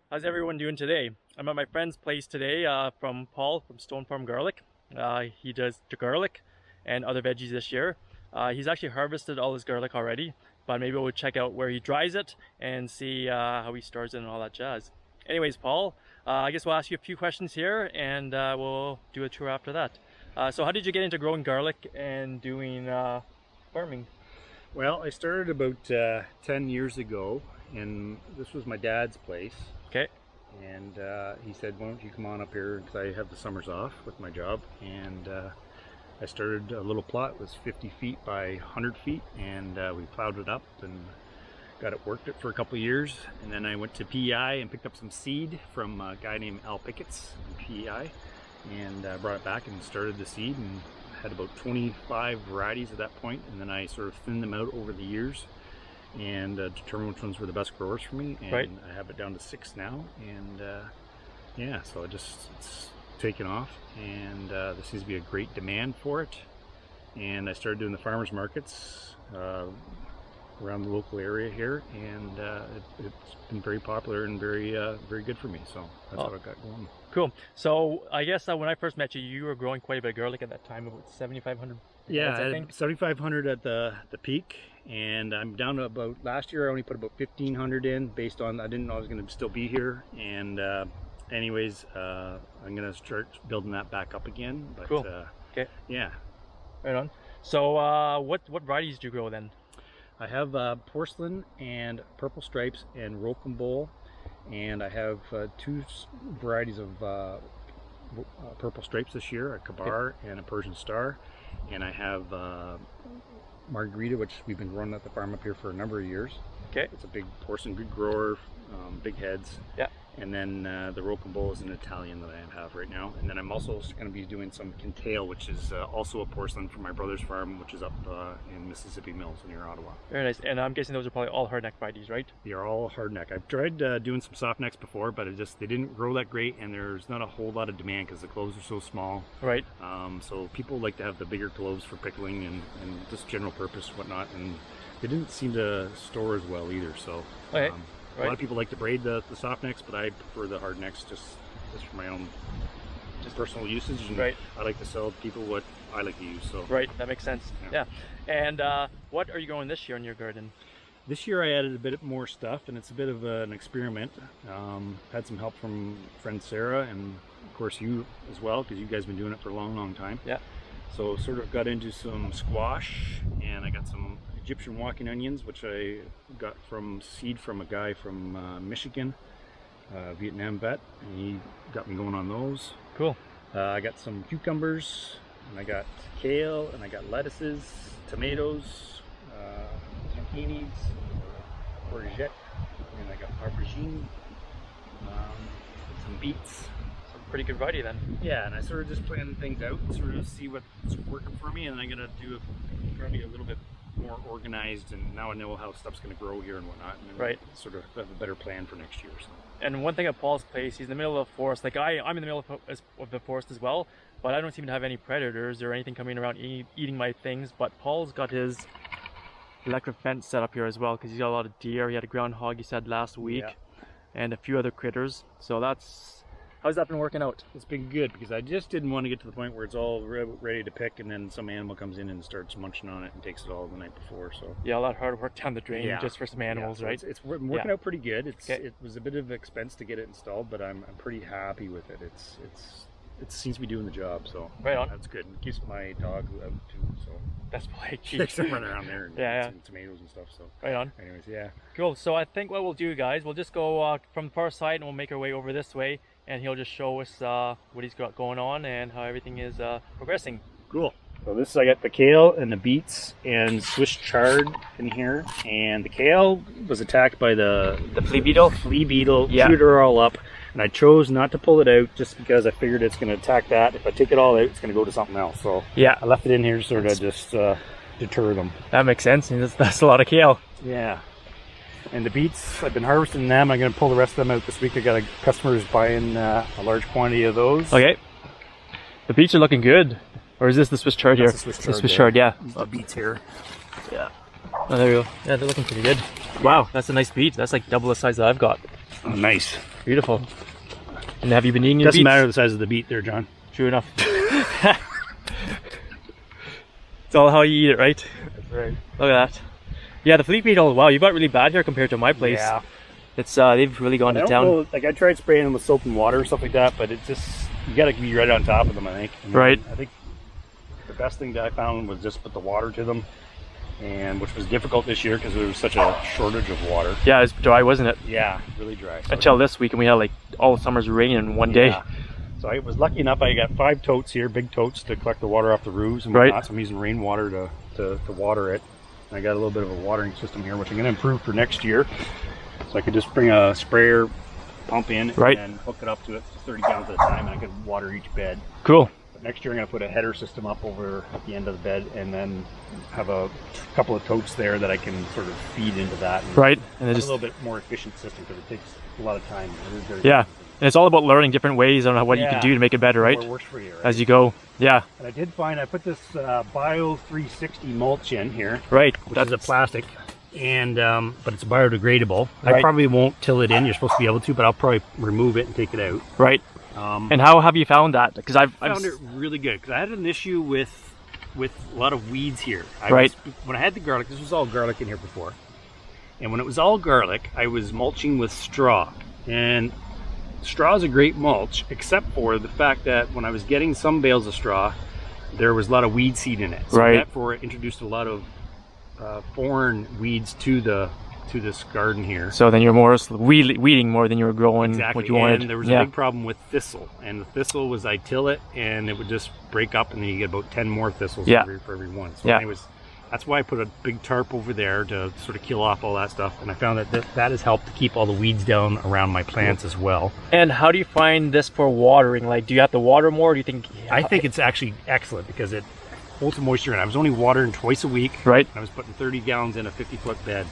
How's everyone doing today? I'm at my friend's place today from Paul from Stone Farm Garlic. He does the garlic and other veggies this year. He's actually harvested all his garlic already, but maybe we'll check out where he dries it and see how he stores it and all that jazz. Anyways, Paul, I guess we'll ask you a few questions here and we'll do a tour after that. So how did you get into growing garlic and doing farming? Well, I started about 10 years ago, and this was my dad's place. Okay. And he said, why don't you come on up here, because I have the summers off with my job. And I started a little plot. It was 50 feet by 100 feet, and we plowed it up and got it worked it for a couple of years. And then I went to PEI and picked up some seed from a guy named Al Pickett's in PEI, and brought it back and started the seed, and had about 25 varieties at that point. And then I sort of thinned them out over the years and determine which ones were the best growers for me, and right. I have it down to 6 now, and yeah, so it's taken off, and there seems to be a great demand for it. And I started doing the farmers markets around the local area here, and it's been very popular and very good for me, so that's what I've got going. Cool. So I guess when I first met you, you were growing quite a bit of garlic at that time, about 7,500. Yeah, I think 7,500 at the peak, and I'm down to about, last year I only put about 1,500 in, based on, I didn't know I was going to still be here, and anyways, I'm going to start building that back up again. But, cool. Okay. Yeah. Right on. So what varieties do you grow then? I have porcelain and purple stripes and rope and bowl, and I have 2 varieties of purple stripes this year, a Kabar and a Persian Star. And I have Margarita, which we've been growing at the farm up here for a number of years. Okay. It's a big porcelain, good grower, big heads. Yeah. And then the rope and bowl is an Italian that I have right now. And then I'm also going to be doing some Kintail, which is also a porcelain from my brother's farm, which is up in Mississippi Mills near Ottawa. Very nice. And I'm guessing those are probably all hardneck varieties, right? They are all hardneck. I've tried doing some softnecks before, but they didn't grow that great, and there's not a whole lot of demand because the cloves are so small. Right. So people like to have the bigger cloves for pickling and just general purpose, whatnot, and they didn't seem to store as well either. So. Okay. A lot of people like to braid the soft necks, but I prefer the hard necks just for my own personal usage. And right. I like to sell people what I like to use. So. Right, that makes sense. Yeah. And what are you growing this year in your garden? This year I added a bit more stuff, and it's a bit of an experiment. Had some help from friend Sarah, and of course you as well, because you guys have been doing it for a long time. Yeah. So sort of got into some squash, and I got some Egyptian walking onions, which I got from seed from a guy from Michigan, Vietnam vet, and he got me going on those. Cool. I got some cucumbers, and I got kale, and I got lettuces, tomatoes, zucchinis, courgette, and I got aubergine, some beets. Pretty good variety then. Yeah, and I sort of just plan things out and sort of see what's working for me, and I'm gonna do probably a little bit more organized, and now I know how stuff's gonna grow here and whatnot, and right. Sort of have a better plan for next year. So. And one thing at Paul's place, he's in the middle of the forest. Like I'm in the middle of the forest as well, but I don't seem to have any predators or anything coming around eating my things. But Paul's got his electric fence set up here as well, because he's got a lot of deer. He had a groundhog, he said, last week, and a few other critters. So how's that been working out? It's been good, because I just didn't want to get to the point where it's all ready to pick, and then some animal comes in and starts munching on it and takes it all the night before. So yeah, a lot of hard work down the drain just for some animals, so right? It's working out pretty good. It was a bit of expense to get it installed, but I'm pretty happy with it. It seems to be doing the job, so right on. That's good. It keeps my dog out too, so that's probably key. Takes them running around there and some tomatoes and stuff. So right on. Anyways, yeah. Cool. So I think what we'll do, guys, we'll just go from the far side and we'll make our way over this way, and he'll just show us what he's got going on and how everything is progressing. Cool. So this, I got the kale and the beets and Swiss chard in here, and the kale was attacked by the flea beetle. Chewed her all up, and I chose not to pull it out just because I figured it's going to attack that. If I take it all out, it's going to go to something else. So I left it in here to sort of just deter them. That makes sense. That's a lot of kale. Yeah. And the beets, I've been harvesting them. I'm going to pull the rest of them out this week. I got customers buying a large quantity of those. Okay. The beets are looking good. Or is this the Swiss chard here? The Swiss chard, the Swiss chard, yeah. The beets here. Yeah. Oh, there we go. Yeah, they're looking pretty good. Wow, that's a nice beet. That's like double the size that I've got. Oh, nice. Beautiful. And have you been eating your Doesn't beets? matter the size of the beet there, John. True enough. It's all how you eat it, right? That's right. Look at that. Yeah, the flea beetle, wow, you got really bad here compared to my place. Yeah. It's they've really gone I to don't town. know, like I tried spraying them with soap and water and stuff like that, but it just, you gotta be right on top of them, I think. And Right. I think the best thing that I found was just put the water to them, and which was difficult this year because there was such a shortage of water. Yeah, it's dry, wasn't it? Yeah, really dry. So Until this week, and we had like all summer's rain in one day. yeah. So I was lucky enough, I got 5 totes here, big totes, to collect the water off the roofs and Right. whatnot. So I'm using rainwater to water it. And I got a little bit of a watering system here, which I'm gonna improve for next year. So I could just bring a sprayer pump in Right. and hook it up to it for 30 gallons at a time, and I could water each bed. Cool. But next year I'm going to put a header system up over at the end of the bed, and then have a couple of totes there that I can sort of feed into that. And Right. And it have just a little bit more efficient system because it takes a lot of time. It is very yeah. time-consuming. And it's all about learning different ways on what you Yeah. can do to make it better, right? What works for you, right? As you go. Yeah. And I did find I put this Bio 360 mulch in here, Right. which is a plastic, and but it's biodegradable. I Right. probably won't till it in. You're supposed to be able to, but I'll probably remove it and take it out. Right. And how have you found that? Because I've found it really good because I had an issue with a lot of weeds here. Right. When I had the garlic, this was all garlic in here before, and when it was all garlic, I was mulching with straw, and straw is a great mulch, except for the fact that when I was getting some bales of straw, there was a lot of weed seed in it. So Right. therefore, it introduced a lot of foreign weeds to this garden here. So then you're more weeding more than you were growing Exactly. what you wanted. And there was a yeah. big problem with thistle, and the thistle was I till it and it would just break up, and then you get about 10 more thistles Yeah. for every one. So Yeah. anyways, that's why I put a big tarp over there to sort of kill off all that stuff, and I found that that has helped to keep all the weeds down around my plants as well. And how do you find this for watering? Like, do you have to water more? Or do you think? I think it's actually excellent because it holds the moisture in. I was only watering twice a week. Right. I was putting 30 gallons in a 50-foot bed.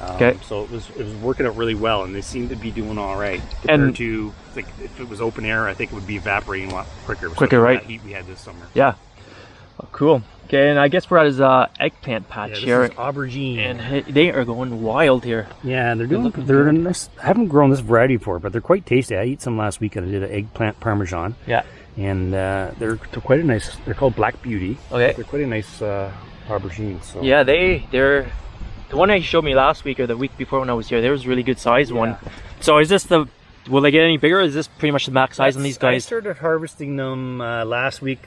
Okay. So it was working out really well, and they seem to be doing all right compared And- to, like, if it was open air, I think it would be evaporating a lot quicker. Quicker, especially with right. that heat we had this summer. Yeah. Oh, cool. Okay, and I guess we're at his eggplant patch Yeah, this here, is aubergine. and they are going wild here. Yeah, they're looking they're good. nice. I haven't grown this variety before, but they're quite tasty. I ate some last week, and I did an eggplant parmesan, Yeah. and they're quite a nice. They're called Black Beauty. Okay. They're quite a nice aubergine. So Yeah, they're the one you showed me last week or the week before when I was here. There was a really good sized one. So is this will they get any bigger? Or is this pretty much the max size on these I guys? started harvesting them last week,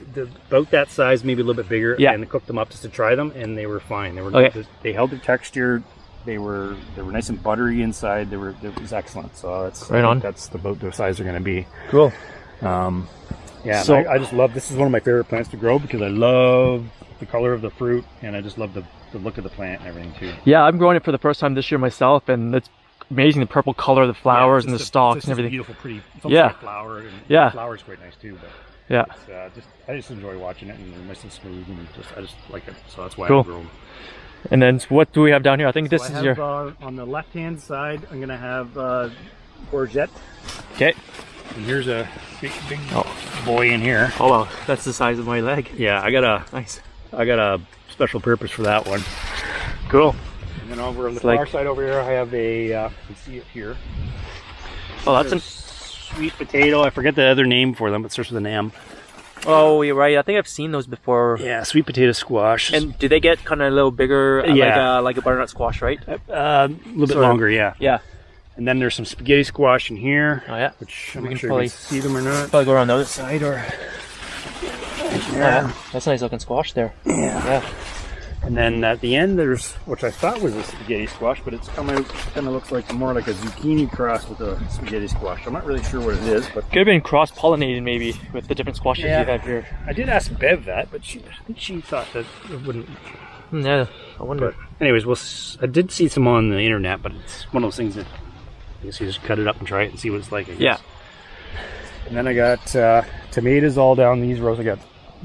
about that size, maybe a little bit bigger, Yeah. and I cooked them up just to try them, and they were fine. They were Okay. they held their texture. They were nice and buttery inside. It was excellent. So that's Right on. That's about the size they're going to be. Cool. Yeah, So- I just love. This is one of my favorite plants to grow because I love the color of the fruit, and I just love the look of the plant and everything too. Yeah, I'm growing it for the first time this year myself, and it's amazing the purple color of the flowers Yeah, and the it's just stalks it's and everything. Beautiful, pretty. It's Yeah. like a flower. And Yeah. the flower's quite nice too. But Yeah. it's, I just enjoy watching it, and they're nice and smooth, and I just like it. So that's why Cool. I grow them. And then so what do we have down here? I think this So is I your. have, on the left-hand side, I'm gonna have courgette, Okay. and here's a big Oh. boy in here. Oh wow, that's the size of my leg. Yeah, I got Nice. a special purpose for that one. Cool. And then over on the It's like- far side over here, I have a, you can see it here. Oh, that's an. Sweet potato. I forget the other name for them, but it starts with an M. Oh, you're right. I think I've seen those before. Yeah, sweet potato squash. And do they get kind of a little bigger, Yeah. like a butternut squash, right? a little bit Sort of. longer, yeah. Yeah. And then there's some spaghetti squash in here, Oh yeah. which We I'm can not sure probably- if you can see them or not. Probably go around the other side or. Yeah. That's a nice looking squash there. Yeah. Yeah. And then at the end, there's, which I thought was a spaghetti squash, but it's come out, kind of looks like more like a zucchini cross with a spaghetti squash. I'm not really sure what it is, but Could have been cross pollinated maybe with the different squashes Yeah. you have here. I did ask Bev that, but I think she thought that it wouldn't. Yeah. I wonder. But anyways, I did see some on the internet, but it's one of those things that I guess you just cut it up and try it and see what it's like, I guess. Yeah. And then I got tomatoes all down these rows. I got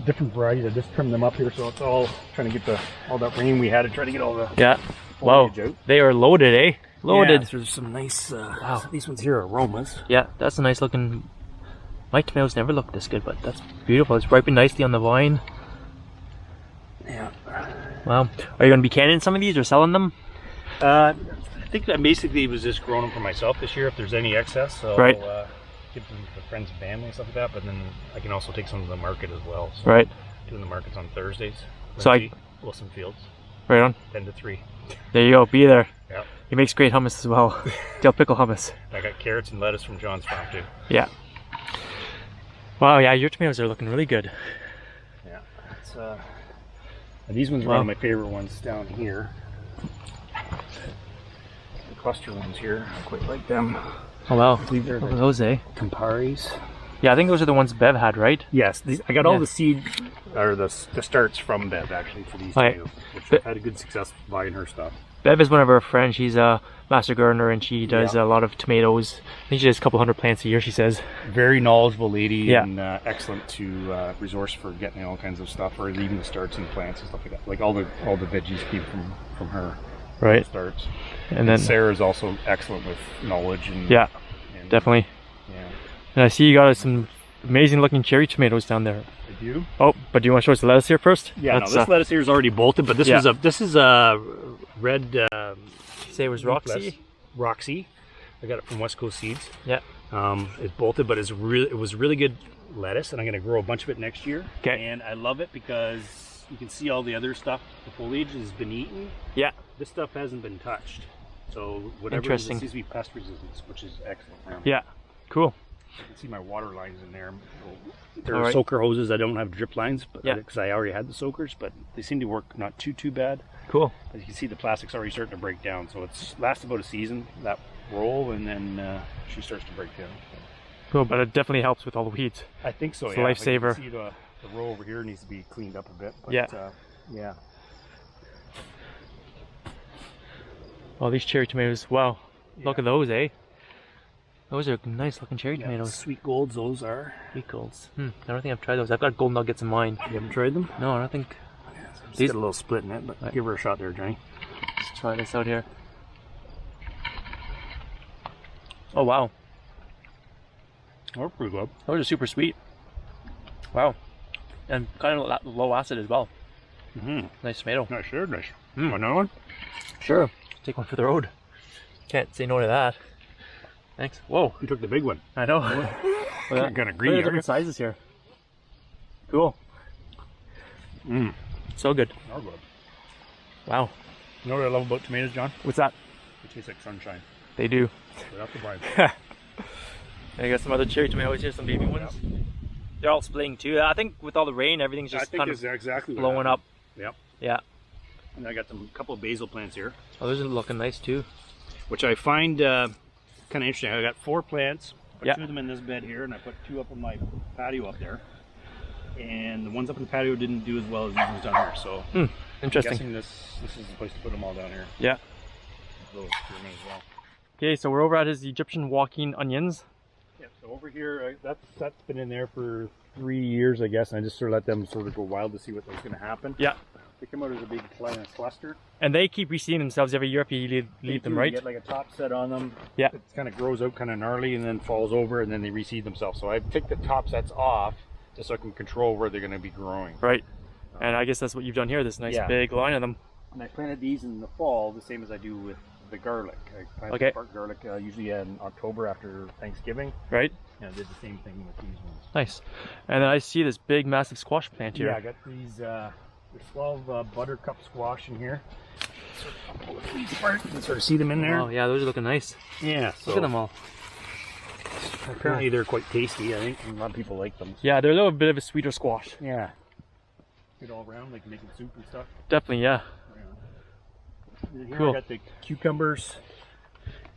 different varieties. I just trimmed them up here, so it's all trying to get all that rain we had to try to get all the Yeah. Wow. foliage out. They are loaded, eh? Loaded. Yeah, so there's some nice. Wow. These ones here are aromas. Yeah, that's a nice looking. My tomatoes never looked this good, but that's beautiful. It's ripened nicely on the vine. Yeah. Wow. Are you going to be canning some of these or selling them? think that basically was just growing them for myself this year. If there's any excess, so Right. give them to friends and family and stuff like that. But then I can also take some to the market as well. So Right. doing the markets on Thursdays. So Lindsay, Wilson Fields, Right on. 10 to 3. There you go. Be there. Yeah. He makes great hummus as well. Dill pickle hummus. I got carrots and lettuce from John's farm too. Yeah. Wow. Yeah, your tomatoes are looking really good. Yeah. It's, these ones are Wow. one of my favorite ones down here. The cluster ones here, I quite like them. Oh wow. These are Look at the those, eh? Camparis. Yeah, I think those are the ones Bev had, right? Yes, I got all Yeah. the seed, or the starts from Bev actually for these Okay. two, which But- I've had a good success buying her stuff. Bev is one of our friends. She's a master gardener and she does Yeah. a lot of tomatoes. I think she does a couple hundred plants a year, she says. Very knowledgeable lady Yeah. and excellent to resource for getting all kinds of stuff, or even the starts and plants and stuff like that. Like all the veggies came from her Right. starts. And then, Sarah's also excellent with knowledge and yeah, and, definitely. yeah. And I see you got some amazing looking cherry tomatoes down there. I do. Oh, but do you want to show us the lettuce here first? Yeah, That's, no, this lettuce here is already bolted, but this yeah. is a red say it was Roxy? Roxy. I got it from West Coast Seeds. Yeah. It's bolted, but it was really good lettuce, and I'm going to grow a bunch of it next year. Okay. And I love it because you can see all the other stuff. The foliage has been eaten. Yeah. This stuff hasn't been touched. So whatever it Interesting. seems to be pest resistance, which is excellent. Now. Yeah. Cool. You can see my water lines in there. There All are right. soaker hoses. I don't have drip lines, but Yeah. because I already had the soakers, but they seem to work not too bad. Cool. As you can see, the plastic's already starting to break down, so it's lasts about a season, that roll, and then she starts to break down. Cool, but it definitely helps with all the weeds. I think so. It's a yeah. Like you can lifesaver. see the row over here needs to be cleaned up a bit. But, Yeah. Yeah. Oh, these cherry tomatoes. Wow. Look Yeah. at those, eh? Those are nice looking cherry Yeah, tomatoes. Sweet golds, those are. Sweet golds. I don't think I've tried those. I've got gold nuggets in mine. You haven't tried them? No, I don't think. It's These- got a little split in it, but Right. give her a shot there, Johnny. Let's try this out here. Oh wow, Or pretty good. those are super sweet. Wow, and kind of low acid as well. Mm-hmm. Nice tomato. Nice, sure, nice. Mm. Another one? Sure. Take one for the road. Can't say no to that. Thanks. Whoa, You took the big one. I know. Look at Kind of Look green. at the Are you? different sizes here. Cool. Mm. So good. Are good. Wow. You know what I love about tomatoes, John? What's that? They taste like sunshine. They do. Right off the vine. I got some other cherry tomatoes here, some baby ones. They're all splitting too. I think with all the rain, everything's I just think kind it's of exactly what blowing up. happened. Yep. Yeah. And I got some couple of basil plants here, Oh, those are looking nice too. which I find kind of interesting. I got 4 plants. Put Yeah. 2 of them in this bed here, and I put 2 up on my patio up there. And the ones up in the patio didn't do as well as these ones down here. So I'm Interesting. guessing this is the place to put them all down here. Yeah. Those for me as well. Okay, so we're over at his Egyptian walking onions. Yeah. So over here, that's been in there for 3 years, I guess. And I just sort of let them sort of go wild to see what was going to happen. Yeah. They come out as a big cluster. And they keep reseeding themselves every year if you leave They them, do, right? You get like a top set on them. Yeah. It kind of grows out kind of gnarly and then falls over and then they reseed themselves. So I take the top sets off just so I can control where they're going to be growing. Right. And I guess that's what you've done here, this nice Yeah. big line of them. And I planted these in the fall the same as I do with the garlic. I planted Okay. spark garlic usually in October after Thanksgiving. Right? And I did the same thing with these ones. Nice. And then I see this big massive squash plant here. Yeah, I got these there's 12 buttercup squash in here. Pull the leaves apart. You can sort of see them in there. Oh yeah, those are looking nice. Yeah, so Look at them all. apparently they're quite tasty. I think a lot of people like them. Yeah, they're a little bit of a sweeter squash. Yeah. Good all around, like making soup and stuff. Definitely, yeah. And here Cool. I got the cucumbers.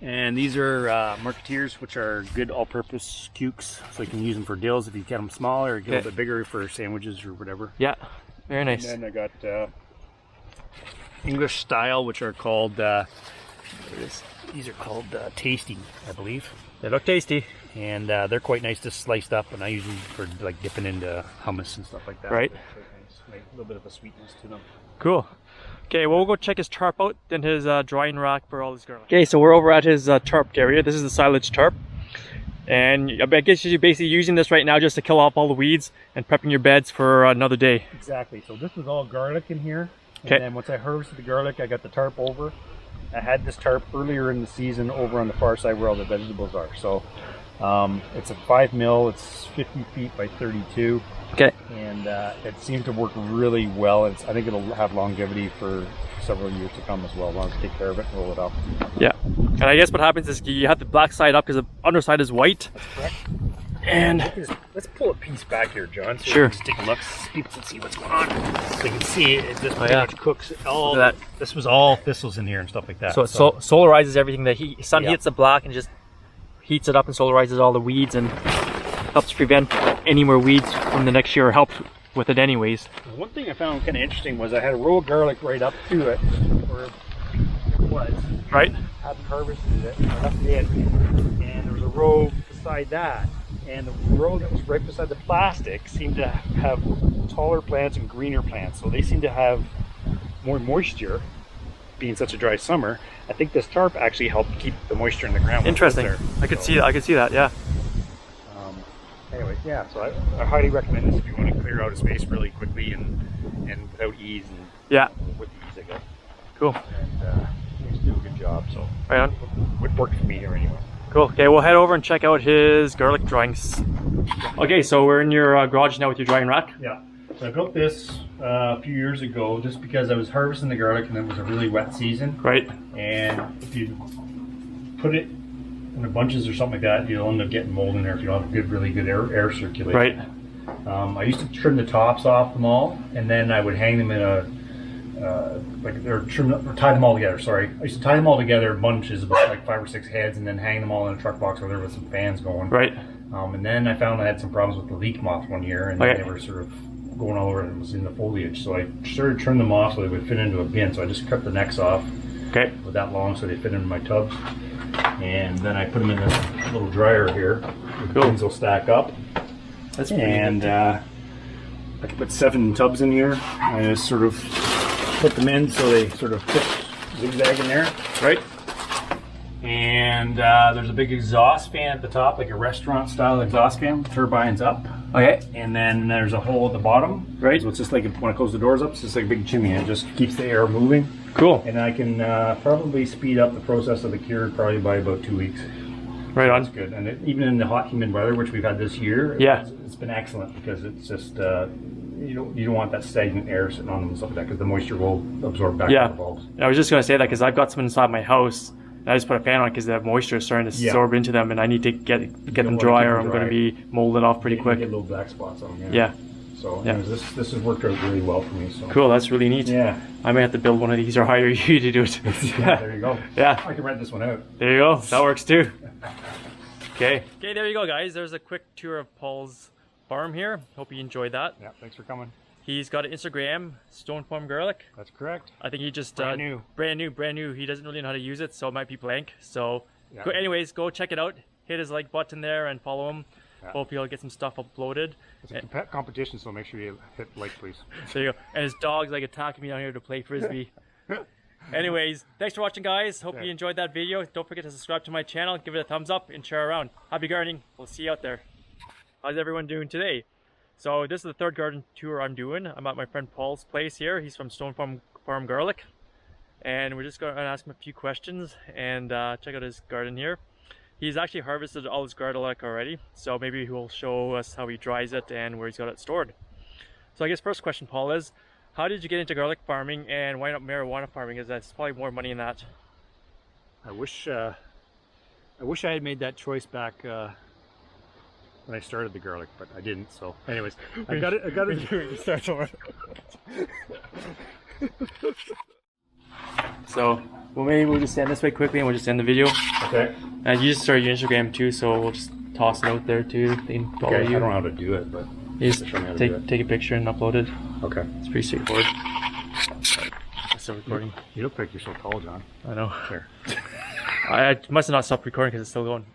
And these are marketeers, which are good all-purpose cukes. So you can use them for dills if you get them smaller, or get a Okay. little bit bigger for sandwiches or whatever. Yeah. Very nice. And then I got English style, which are called, these are called tasty, I believe. They look tasty. And they're quite nice to sliced up, and I use them for like dipping into hummus and stuff like that. Right. They're quite nice. Like, a little bit of a sweetness to them. Cool. Okay, well, we'll go check his tarp out, then his drying rack for all his garlic. Okay, so we're over at his tarp area. This is the silage tarp. And I guess you're basically using this right now just to kill off all the weeds and prepping your beds for another day. Exactly. So this was all garlic in here. Okay. And then once I harvested the garlic, I got the tarp over. I had this tarp earlier in the season over on the far side where all the vegetables are. So it's a 5 mil, it's 50 feet by 32. Okay. And it seems to work really well. I think it'll have longevity for several years to come as well, as long as you take care of it and roll it up. Yeah. And I guess what happens is you have the black side up because the underside is white. That's correct. And let's pull a piece back here, John. So sure. Let's take a look. So people can see what's going on. So you can see it just pretty yeah. much cooks all. That. This was all thistles in here and stuff like that. So it solarizes everything. The sun Yep. hits the black and just heats it up and solarizes all the weeds and helps prevent any more weeds from the next year, or helps with it anyways. One thing I found kind of interesting was I had a row of garlic right up to it, where it was. Right. Hadn't harvested it, I left it in, and there was a row beside that, and the row that was right beside the plastic seemed to have taller plants and greener plants, so they seem to have more moisture, being such a dry summer. I think this tarp actually helped keep the moisture in the ground. Interesting. There. I could see that. I could see that. Yeah. Anyway, yeah. So I highly recommend this if you want to clear out a space really quickly and without ease and Yeah. with ease, I guess. Cool. And he's doing a good job. So Right on. it worked for me here anyway. Cool. Okay, we'll head over and check out his garlic dryings. Okay, so we're in your garage now with your drying rack. Yeah. So I built this a few years ago just because I was harvesting the garlic and it was a really wet season. Right. And if you put it in the bunches or something like that, you'll end up getting mold in there if you don't have a really good air circulation. Right. I used to trim the tops off them all, and then I would hang them in a tie them all together. Sorry, I used to tie them all together in bunches of like 5 or 6 heads, and then hang them all in a truck box where there was some fans going. Right. And then I found I had some problems with the leek moth one year, and Okay. they were sort of going all over, and it was in the foliage. So I started to trim them off so they would fit into a bin. So I just cut the necks off. Okay. With that long, so they fit into my tubs. And then I put them in this little dryer here. The bins will stack up. That's And I can put 7 tubs in here. I just sort of put them in so they sort of fit zigzag in there. right. And there's a big exhaust fan at the top, like a restaurant style exhaust fan, turbines up. Okay. And then there's a hole at the bottom. Right. So it's just like when I close the doors up, it's just like a big chimney. It just keeps the air moving. Cool. And I can probably speed up the process of the cure probably by about 2 weeks. Right on. That's good. And even in the hot, humid weather, which we've had this year, Yeah. it's been excellent because it's just you don't want that stagnant air sitting on them and stuff like that because the moisture will absorb back Yeah. to the bulbs. I was just gonna say that because I've got some inside my house. And I just put a fan on because the moisture is starting to absorb into them, and I need to get them wanna dry, keep or them I'm going to dry. be molded off pretty You quick. get little black spots on them. Yeah. So Yeah. anyways, this has worked out really well for me. So Cool. That's really neat. yeah. I may have to build one of these or hire you to do it. Yeah, there you go. Yeah. I can rent this one out. There you go. That works too. Okay. Okay, there you go, guys. There's a quick tour of Paul's farm here. Hope you enjoyed that. Yeah, thanks for coming. He's got an Instagram, Stone Farm Garlic. That's correct. I think he just Brand new. brand new. He doesn't really know how to use it, so it might be blank. So, Yeah. anyways, go check it out. Hit his like button there and follow him. Yeah. Hope he'll get some stuff uploaded. It's a competition, so make sure you hit like, please. There you go. And his dog's like attacking me down here to play frisbee. Anyways, thanks for watching, guys. Hope you enjoyed that video. Don't forget to subscribe to my channel, give it a thumbs up, and share around. Happy gardening. We'll see you out there. How's everyone doing today? So this is the 3rd garden tour I'm doing. I'm at my friend Paul's place here. He's from Stone Farm Garlic. And we're just going to ask him a few questions and check out his garden here. He's actually harvested all his garlic already, so maybe he'll show us how he dries it and where he's got it stored. So I guess first question, Paul, is how did you get into garlic farming and why not marijuana farming? Is that's probably more money in that. I wish I had made that choice back when I started the garlic, but I didn't. So, anyways, I got it. Start over. So, well, maybe we'll just stand this way quickly and we'll just end the video. Okay. And you just started your Instagram too, so we'll just toss it out there too. They can follow Okay. I you. don't know how to do it, but You just show me how to do it. take a picture and upload it. Okay. It's pretty straightforward. Still recording. You look like you're so tall, John. I know. Here. I must have not stopped recording because it's still going.